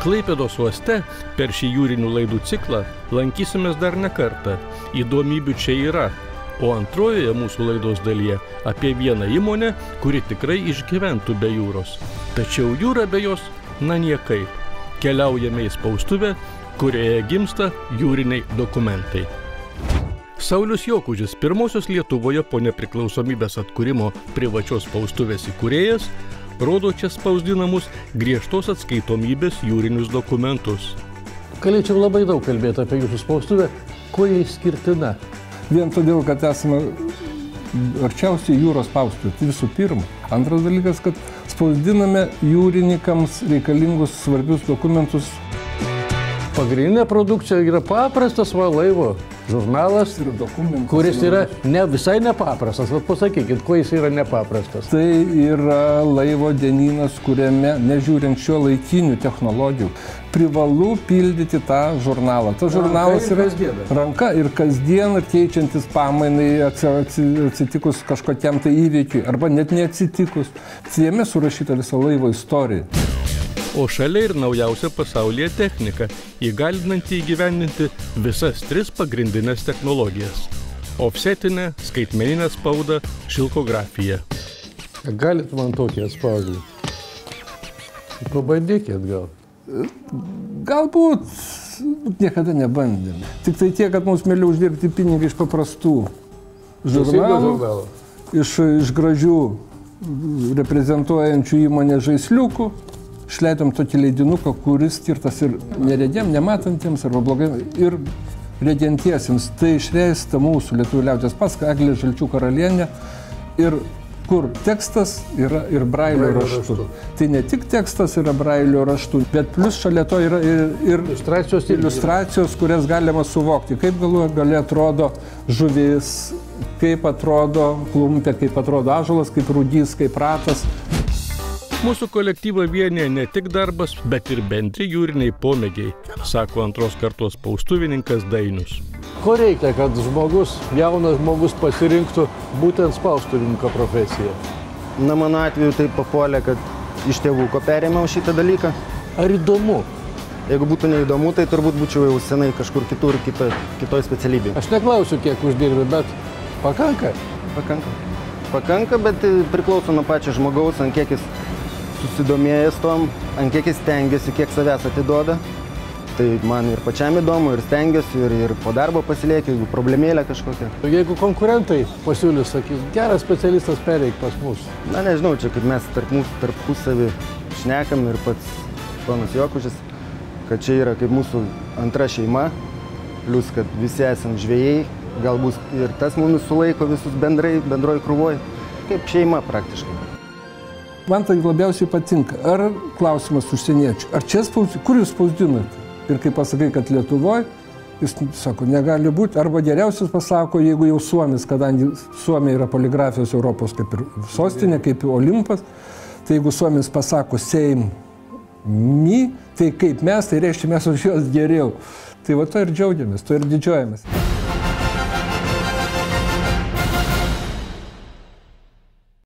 Klaipėdos uoste per šį jūrinių laidų ciklą lankysimės dar ne kartą. Įdomybių čia yra. O antrojoje mūsų laidos dalyje apie vieną įmonę, kuri tikrai išgyventų be jūros. Tačiau jūra be jos, na niekaip. Keliaujame į spaustuvę, kurioje gimsta jūriniai dokumentai. Saulius Jokužis, pirmosios Lietuvoje po nepriklausomybės atkūrimo privačios spaustuvės įkūrėjas, rodo čia spausdinamus griežtos atskaitomybės jūrinius dokumentus. Galėčiau labai daug kalbėti apie jūsų spaustuvę, kuo jie išskirtina. Vien todėl, kad esame arčiausiai jūros spaustuvė, tai visų pirma. Antras dalykas, kad spausdiname jūrininkams reikalingus svarbius dokumentus. Pagrindinė produkcija yra paprastas laivo žurnalas, kuris yra visai nepaprastas. Vat pasakykit, kuo jis yra nepaprastas. Tai yra laivo dienynas, kuriame, nežiūrint šio laikinių technologijų, privalu pildyti tą žurnalą. Tas žurnalas yra ranka ir kasdien keičiantis pamainai atsitikus kažkokiam tai įvykiui, arba net neatsitikus. Jame surašyta visa laivo istorija. O šalia ir naujausia pasaulyje technika, įgalinanti įgyvendinti visas 3 pagrindinės technologijas – ofsetinę, skaitmeninę spaudą, šilkografiją. Galit man tokį atspausdinti? Pabandykit gal. Galbūt niekada nebandėme. Tik tai tiek, kad mums mieliau uždirbti pinigą iš paprastų žurnalų, iš gražių reprezentuojančių įmonę žaisliukų. Išleidom tokį leidinuką, kuris skirtas ir neregėm, nematantiems arba blogai, ir regentiesiems. Tai išleista mūsų lietuvių liaudies pasaka Eglė Žalčių karalienė, ir kur tekstas yra ir brailio raštu. Tai ne tik tekstas yra brailio raštu, bet plus šalia to yra ir iliustracijos, kurias galima suvokti, kaip galų gale atrodo žuvis, kaip atrodo klumpė, kaip atrodo ąžuolas, kaip rūdys, kaip ratas. Mūsų kolektyvą vienija ne tik darbas, bet ir bendri jūriniai pomėgiai, sako antros kartos spaustuvininkas Dainius. Ko reikia, kad jaunas žmogus pasirinktų būtent spaustuvininko profesiją? Na, mano atveju tai papuolė, kad iš tėvuko perėmiau šitą dalyką. Ar įdomu? Jeigu būtų neįdomu, tai turbūt būčiau jau senai kažkur kitur, kitoj specialybėje. Aš neklausiu, kiek uždirbi, bet pakanka? Pakanka, bet priklauso nuo pačio žmogaus, ant kiek jis susidomėjęs tom, ant kiek jis stengiasi, kiek savęs atiduoda. Tai man ir pačiam įdomu, ir stengiasi, ir po darbo pasiliekia, jeigu problemėlė kažkokia. Jeigu konkurentai pasiūlys, sakys, geras specialistas pereik pas mus. Na, nežinau, čia kaip mes tarpusavį šnekam ir pats ponas Jokužis, kad čia yra kaip mūsų antra šeima, plius, kad visi esam žvejai, galbūt ir tas mumis sulaiko visus bendroj krūvoj, kaip šeima praktiškai. Man tai labiausiai patinka. Ar klausimas užsieniečių, ar čia kur jūs spausdinate? Ir kai pasakai, kad Lietuvoje, jis sako, negali būti. Arba geriausias pasako, jeigu jau Suomis, kadangi Suomija yra poligrafijos Europos kaip ir sostinė, kaip ir Olimpas, tai jeigu Suomis pasako Seim mi, tai kaip mes, tai reiškia mes už juos geriau. Tai va to ir džiaugiamės, to ir didžiuojamės.